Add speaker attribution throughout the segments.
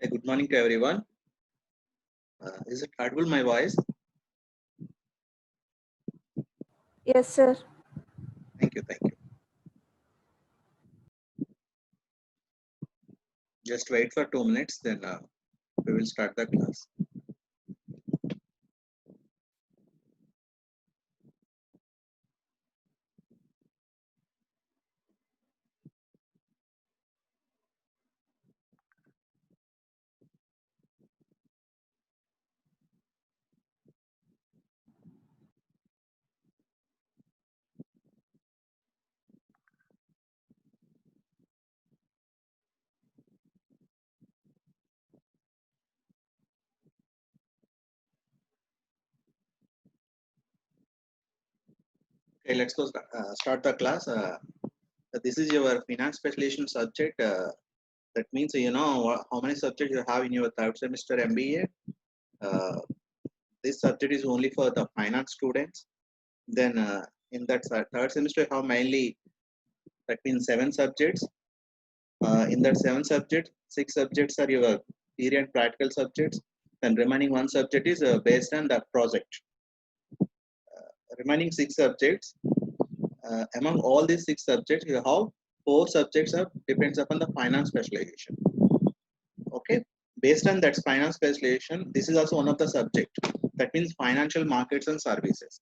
Speaker 1: Good morning to everyone. Is it audible my voice?
Speaker 2: Yes, sir.
Speaker 1: Thank you, thank you. Just wait for 2 minutes, then we will start the class. Okay, let's go start the class. This is your finance specialization subject. That means you know how many subjects you have in your third semester MBA. Uh, this subject is only for the finance students. Then in that third semester, you have mainly that means 7 subjects. In that 7 subjects, 6 subjects are your theory and practical subjects, and remaining one subject is based on the project. Remaining 6 subjects, among all these 6 subjects, you have 4 subjects are depends upon the finance specialization. Okay, based on that finance specialization, this is also one of the subject. That means financial markets and services.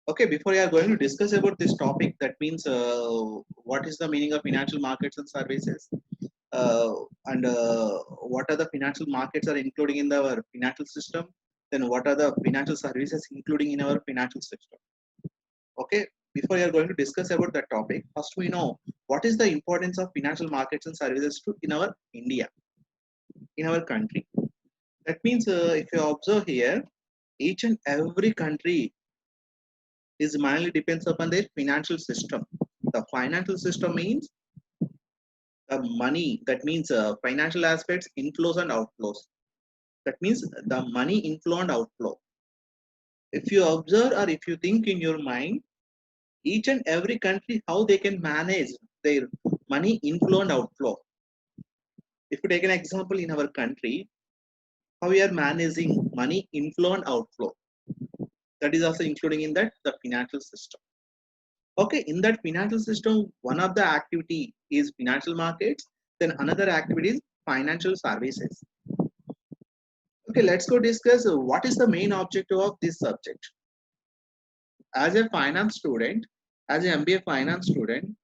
Speaker 1: Okay, before we are going to discuss about this topic, that means what is the meaning of financial markets and services, uh, and what are the financial markets are including in our financial system, then what are the financial services including in our financial system. Okay, before we are going to discuss about that topic, first we know what is the importance of financial markets and services to in our India, in our country. That means if you observe here, each and every country is mainly depends upon their financial system. The financial system means money. That means financial aspects, inflows and outflows. That means the money inflow and outflow. If you observe or if you think in your mind, each and every country how they can manage their money inflow and outflow. If you take an example in our country, how we are managing money inflow and outflow. That is also including in that the financial system. Okay, in that financial system, one of the activity is financial markets, then another activity is financial services. Okay, let's go discuss what is the main objective of this subject. As a finance student, as an MBA finance student,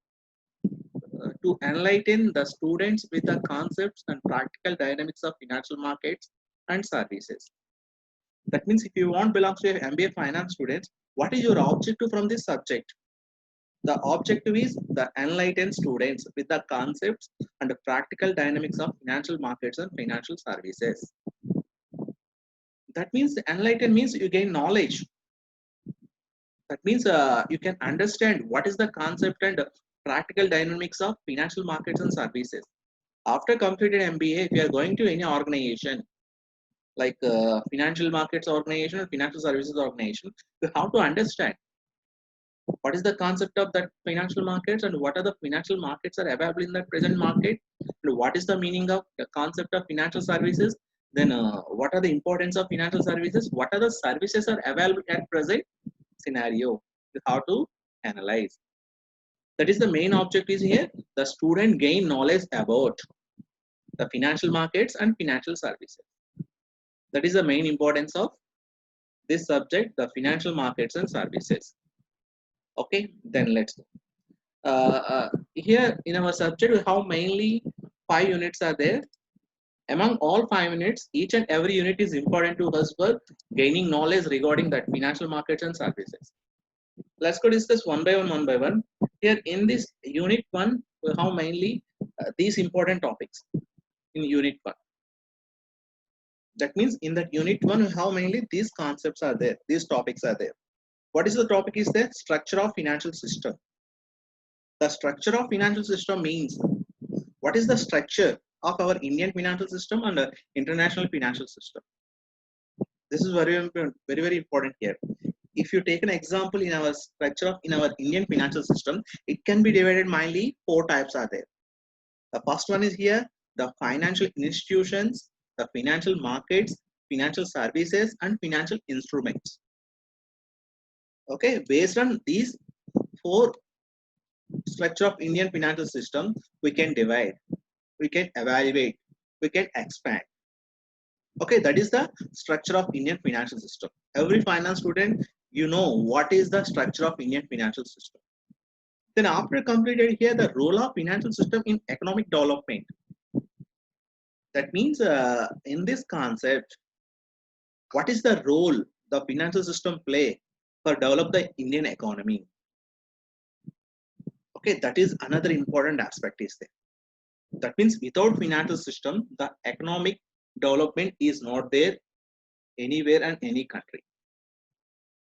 Speaker 1: to enlighten the students with the concepts and practical dynamics of financial markets and services. That means if you want belongs to MBA finance students, what is your objective from this subject? The objective is the enlighten students with the concepts and the practical dynamics of financial markets and financial services. That means enlighten means you gain knowledge. That means you can understand what is the concept and practical dynamics of financial markets and services. After completed MBA, if you are going to any organization like financial markets organization or financial services organization, you have to understand what is the concept of that financial markets and what are the financial markets are available in that present market, and what is the meaning of the concept of financial services, then what are the importance of financial services, what are the services are available at present scenario, you have to analyze. That is the main object is here, the student gain knowledge about the financial markets and financial services. That is the main importance of this subject, the financial markets and services. Okay, then let's go. Here in our subject we have mainly 5 units are there. Among all 5 units, each and every unit is important to us for gaining knowledge regarding that financial markets and services. Let's go discuss one by one. Here in this unit 1, we have mainly these important topics in unit 1. That means in that unit 1, we have mainly these concepts are there, these topics are there. What is the topic is the structure of financial system. The structure of financial system means what is the structure of our Indian financial system and international financial system. This is very important here. If you take an example in our structure of in our Indian financial system, it can be divided mainly 4 types are there. The first one is here the financial institutions, the financial markets, financial services, and financial instruments. Okay, based on these four structure of Indian financial system, we can divide, we can evaluate, we can expand. Okay, that is the structure of Indian financial system. Every finance student, you know what is the structure of Indian financial system. Then after completed here, the role of financial system in economic development. That means in this concept, what is the role the financial system play for develop the Indian economy? Okay, that is another important aspect is there. That means without financial system, the economic development is not there anywhere and any country.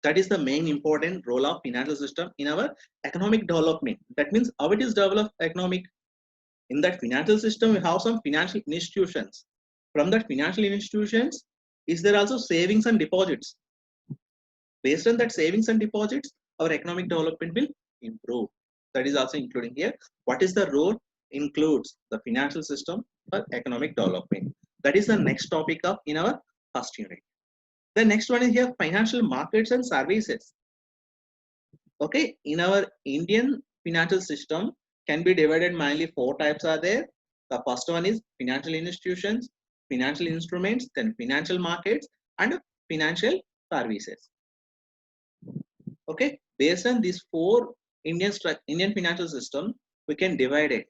Speaker 1: That is the main important role of financial system in our economic development. That means how it is developed economic. In that financial system, we have some financial institutions. From that financial institutions, is there also savings and deposits? Based on that savings and deposits, our economic development will improve. That is also including here. What is the role? Includes the financial system for economic development. That is the next topic of in our first unit. The next one is here financial markets and services. Okay, in our Indian financial system can be divided mainly four types are there. The first one is financial institutions, financial instruments, then financial markets, and financial services. Okay, based on these four Indian financial system, we can divide it.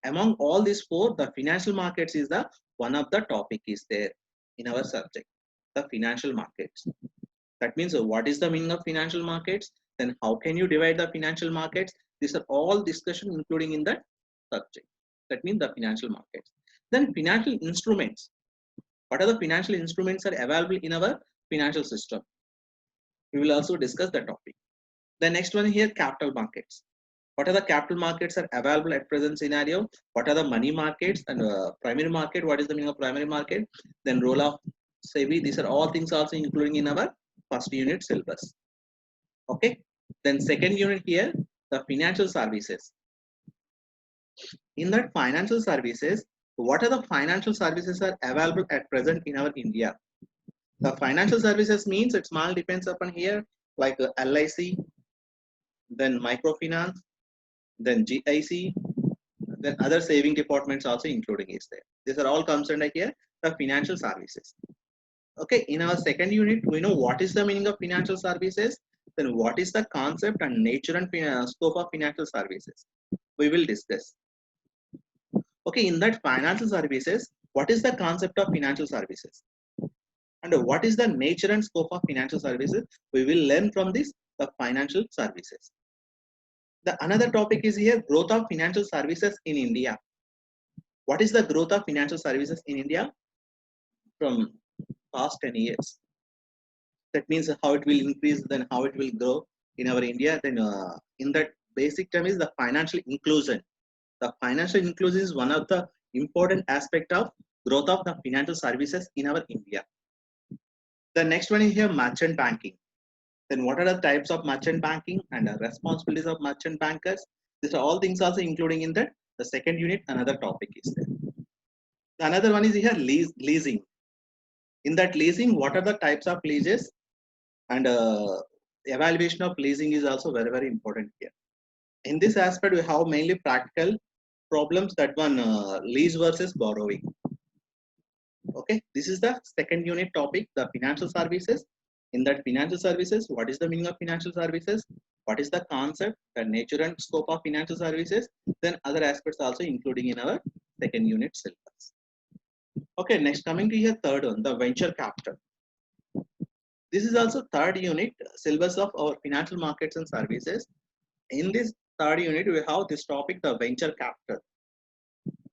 Speaker 1: Among all these four, the financial markets is the one of the topic is there in our subject, the financial markets. That means what is the meaning of financial markets? Then how can you divide the financial markets? These are all discussion including in that subject. That means the financial markets. Then financial instruments. What are the financial instruments are available in our financial system? We will also discuss the topic. The next one here, capital markets. What are the capital markets are available at present scenario? What are the money markets and primary market? What is the meaning of primary market? Then role of SEBI. These are all things also including in our first unit syllabus. Okay. Then second unit here, the financial services. In that financial services, what are the financial services are available at present in our India? The financial services means it small depends upon here like LIC, then microfinance, then GIC, then other saving departments also including is there. These are all comes under here the financial services. Okay, in our second unit, we know what is the meaning of financial services, then what is the concept and nature and scope of financial services. We will discuss. Okay, in that financial services, what is the concept of financial services? And what is the nature and scope of financial services? We will learn from this, the financial services. The another topic is here, growth of financial services in India. What is the growth of financial services in India from past 10 years? That means how it will increase, then how it will grow in our India. Then in that basic term is the financial inclusion. The financial inclusion is one of the important aspect of growth of the financial services in our India. The next one is here merchant banking. Then what are the types of merchant banking and the responsibilities of merchant bankers? These are all things also including in that the second unit. Another topic is there. The another one is here leasing. In that leasing, what are the types of leases and evaluation of leasing is also very, very important here. In this aspect, we have mainly practical problems, that one lease versus borrowing. Okay, this is the second unit topic, the financial services. In that financial services, what is the meaning of financial services? What is the concept, the nature and scope of financial services? Then other aspects also including in our second unit syllabus. Okay, next coming to here third one, the venture capital. This is also third unit syllabus of our financial markets and services. In this third unit, we have this topic, the venture capital.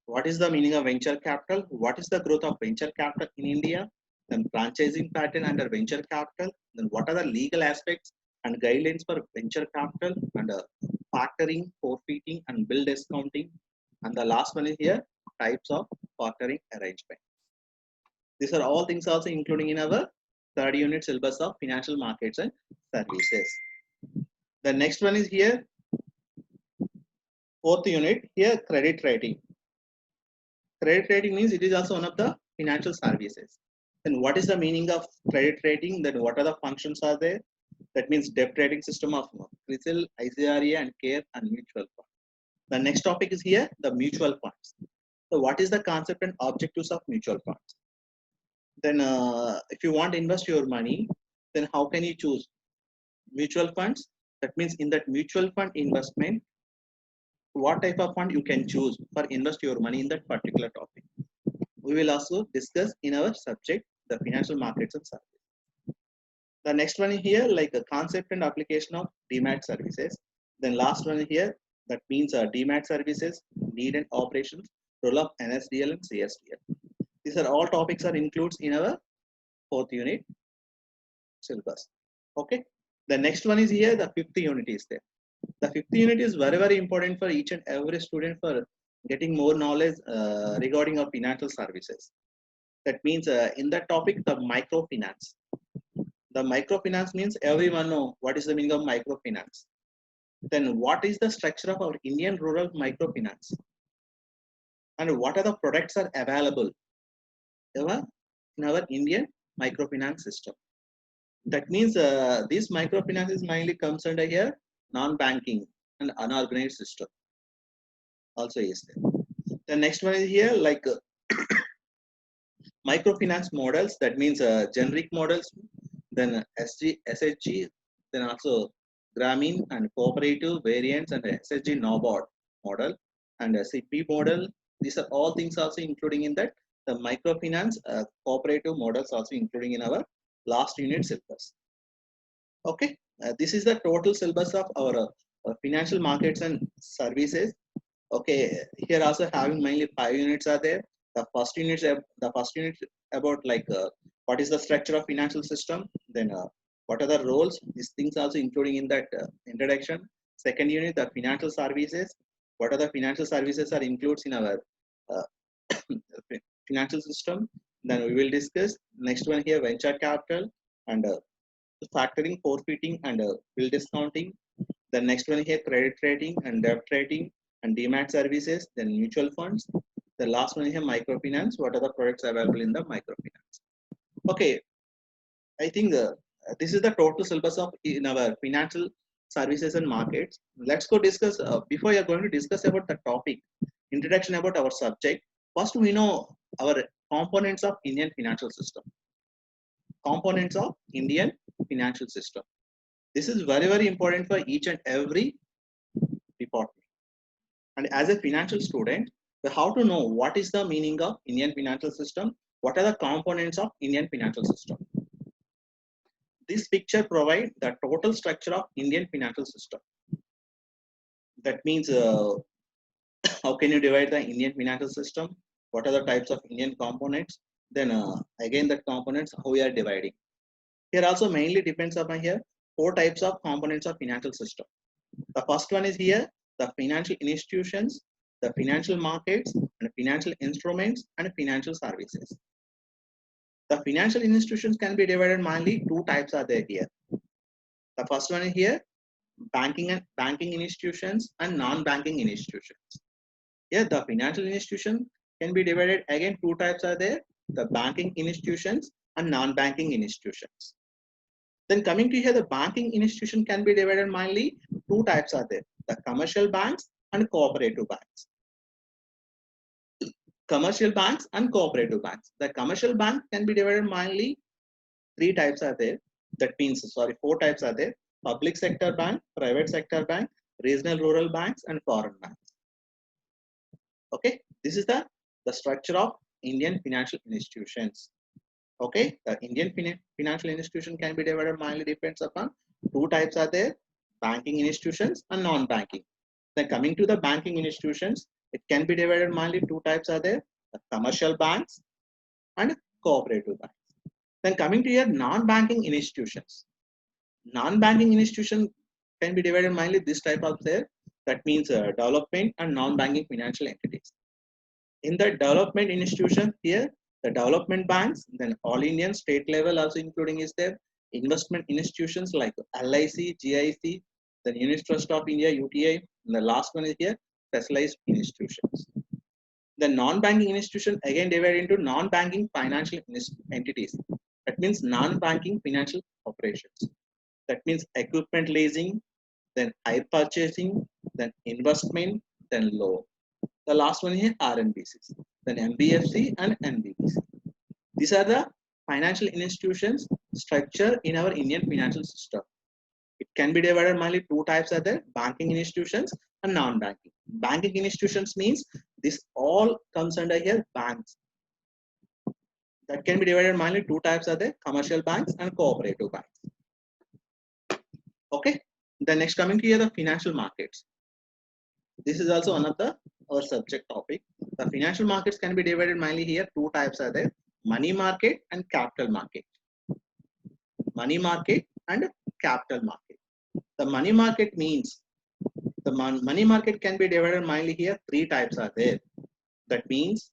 Speaker 1: What is the meaning of venture capital? What is the growth of venture capital in India? Then franchising pattern under venture capital. Then what are the legal aspects and guidelines for venture capital and factoring, forfeiting, and bill discounting. And the last one is here, types of factoring arrangement. These are all things also including in our third unit syllabus of financial markets and services. The next one is here, fourth unit here, credit rating. credit rating means it is also one of the financial services. Then what is the meaning of credit rating? Then what are the functions are there? That means debt rating system of CRISIL, ICRA, and CARE and mutual fund. The next topic is here the mutual funds. So what is the concept and objectives of mutual funds? Then if you want to invest your money, then how can you choose mutual funds? That means in that mutual fund investment, what type of fund you can choose for invest your money in that particular topic. We will also discuss in our subject the financial markets and services. The next one here like a concept and application of DMAT services. Then last one here that means DMAT services, need and operations, role of NSDL and CSDL. These are all topics are includes in our fourth unit syllabus. Okay. The next one is here the fifth unit is there. The fifth unit is very important for each and every student for getting more knowledge regarding of financial services. That means in that topic the microfinance. The microfinance means everyone know what is the meaning of microfinance. Then what is the structure of our Indian rural microfinance? And what are the products are available in our Indian microfinance system? That means this microfinance is mainly comes under here non-banking and unorganized system. Also is there. The next one is here like microfinance models. That means generic models. Then SHG, then also Grameen and cooperative variants and SHG NABARD model and CP model. These are all things also including in that the microfinance cooperative models also including in our last unit syllabus. Okay, this is the total syllabus of our financial markets and services. Okay, here also having mainly 5 units are there. The first unit about like what is the structure of financial system, then what are the roles, these things also including in that introduction. Second unit the financial services, what are the financial services are includes in our uh, financial system. Then we will discuss next one here venture capital and factoring, forfeiting and bill discounting. The next one here credit rating and debt rating and DMAT services, then mutual funds. The last one here microfinance, what are the products available in the microfinance. Okay, I think this is the total syllabus of in our financial services and markets. Let's go discuss before you are going to discuss about the topic introduction about our subject. First we know our components of Indian financial system. Components of Indian financial system. This is very important for each and every department. And as a financial student, we have to know what is the meaning of Indian financial system, what are the components of Indian financial system. This picture provides the total structure of Indian financial system. That means how can you divide the Indian financial system? What are the types of Indian components? Then again that components how we are dividing. Here also mainly depends upon here 4 types of components of financial system. The first one is here the financial institutions, the financial markets, and financial instruments and financial services. The financial institutions can be divided mainly 2 types are there here. The first one is here banking institutions and non-banking institutions. Here the financial institution can be divided again 2 types are there, the banking institutions and non-banking institutions. Then coming to here the banking institution can be divided mainly 2 types are there, the commercial banks and cooperative banks. Commercial banks and cooperative banks. The commercial bank can be divided mainly 3 types are there. That means 4 types are there. Public sector bank, private sector bank, regional rural banks and foreign banks. Okay, this is the structure of Indian financial institutions. Okay, the Indian financial institution can be divided mainly depends upon 2 types are there, banking institutions and non-banking. Then coming to the banking institutions, it can be divided mainly 2 types are there, the commercial banks and cooperative banks. Then coming to your non-banking institutions. Non-banking institution can be divided mainly this type of there, that means development and non-banking financial entities. In the development institution here, the development banks, then all Indian state level also including is there, investment institutions like LIC, GIC, then Unit Trust of India, UTI, and the last one is here, specialized institutions. The non-banking institution again divided into non-banking financial entities. That means non-banking financial operations. That means equipment leasing, then hire purchasing, then investment, then loan. The last one here RNBCs, then MBFC and NBBC. These are the financial institutions structure in our Indian financial system. It can be divided mainly two types are there: banking institutions and non-banking. Banking institutions means this all comes under here banks. That can be divided mainly two types are there: commercial banks and cooperative banks. Okay. Then next coming to here the financial markets. This is also one of the our subject topic. The financial markets can be divided mainly here two types are there: money market and capital market. Money market and capital market. The money market means the money market can be divided mainly here three types are there. That means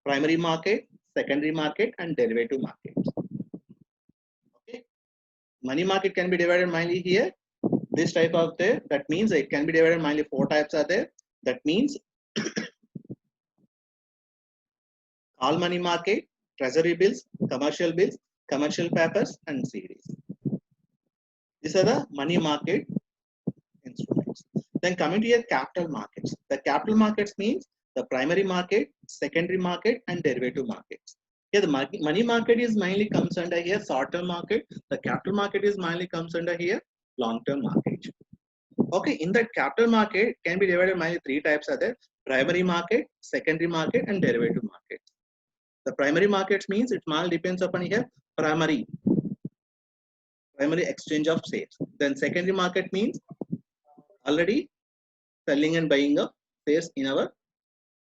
Speaker 1: primary market, secondary market, and derivative markets. Okay. Money market can be divided mainly here. This type of there. That means it can be divided mainly four types are there. That means all money market, treasury bills, commercial papers, and CDs. These are the money market instruments. Then coming to your capital markets. The capital markets means the primary market, secondary market, and derivative markets. Here the money market is mainly comes under here short-term market. The capital market is mainly comes under here long-term market. Okay, in that capital market can be divided mainly three types are there: primary market, secondary market, and derivative market. The primary markets means it all depends upon here primary exchange of shares. Then secondary market means already selling and buying of shares in our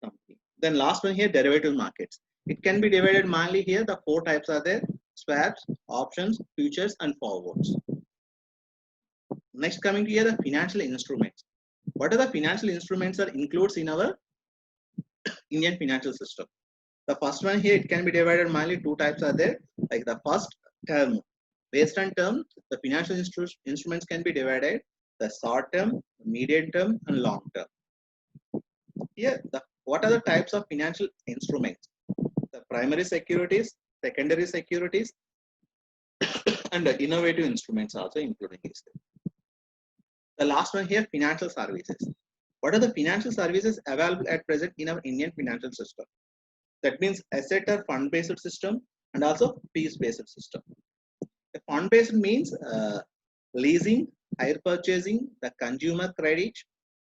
Speaker 1: company. Then last one here derivative markets. It can be divided mainly here the four types are there: swaps, options, futures, and forwards. Next coming to here the financial instruments. What are the financial instruments that includes in our Indian financial system? The first one here it can be divided mainly two types are there. Like the first term, based on term, the financial instruments can be divided the short term, medium term, and long term. Here, what are the types of financial instruments? The primary securities, secondary securities, and the innovative instruments also including this. The last one here, financial services. What are the financial services available at present in our Indian financial system? That means asset or fund-based system and also fees-based system. The fund-based means leasing, hire purchasing, the consumer credit,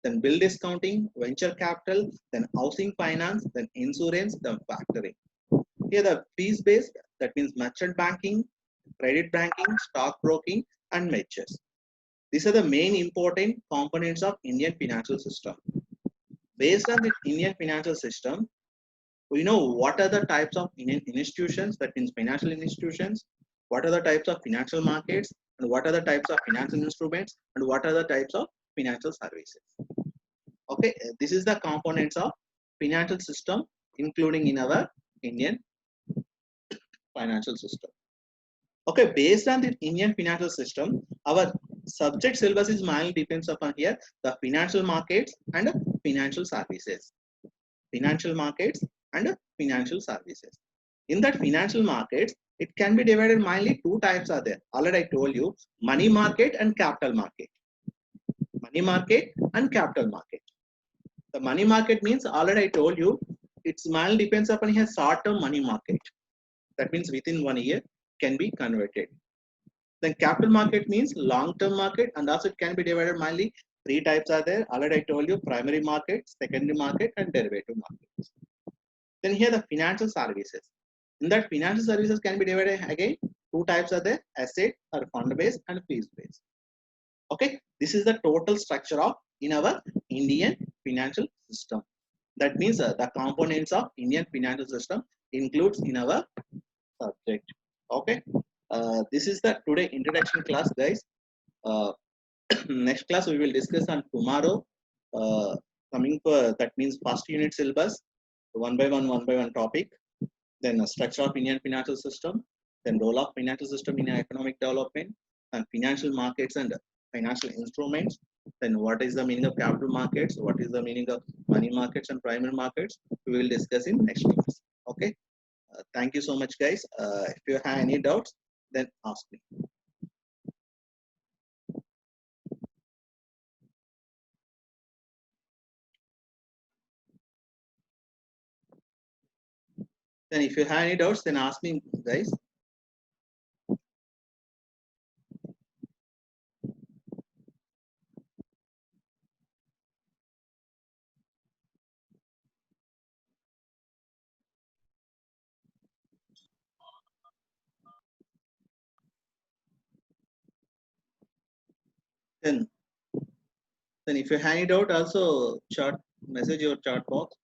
Speaker 1: then bill discounting, venture capital, then housing finance, then insurance, then factoring. Here the fees-based, that means merchant banking, credit banking, stock broking, and matches. These are the main important components of Indian financial system. Based on the Indian financial system, we know what are the types of Indian institutions, that means financial institutions, what are the types of financial markets, and what are the types of financial instruments, and what are the types of financial services. Okay, this is the components of financial system including in our Indian financial system. Okay, based on the Indian financial system, our subject syllabus is mainly depends upon here the financial markets and financial services. Financial markets and financial services. In that financial markets, it can be divided mainly two types are there. Already I told you, money market and capital market. Money market and capital market. The money market means already I told you, it's mainly depends upon here short-term money market. That means within 1 year can be converted. Then capital market means long-term market, and also it can be divided mainly three types are there. Already I told you, primary market, secondary market, and derivative markets. Then here the financial services. In that financial services can be divided again two types are there: asset or fund based and fees based. Okay, this is the total structure of in our Indian financial system. That means the components of Indian financial system includes in our subject. Okay, this is the today introduction class, guys. Next class we will discuss on tomorrow. Coming for that means first unit syllabus, one by one topic. Then structure of Indian financial system. Then role of financial system in economic development, and financial markets and financial instruments. Then what is the meaning of capital markets? What is the meaning of money markets and primary markets? We will discuss in next class. Okay. Thank you so much, guys. If you have any doubts, then ask me. Then if you have any doubts, then ask me, guys. Then, then if you have any doubt, also chat message your chat box.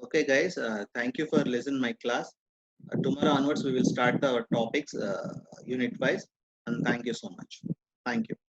Speaker 1: Okay, guys. Thank you for listening my class. Tomorrow onwards, we will start the topics unit wise. And thank you so much. Thank you.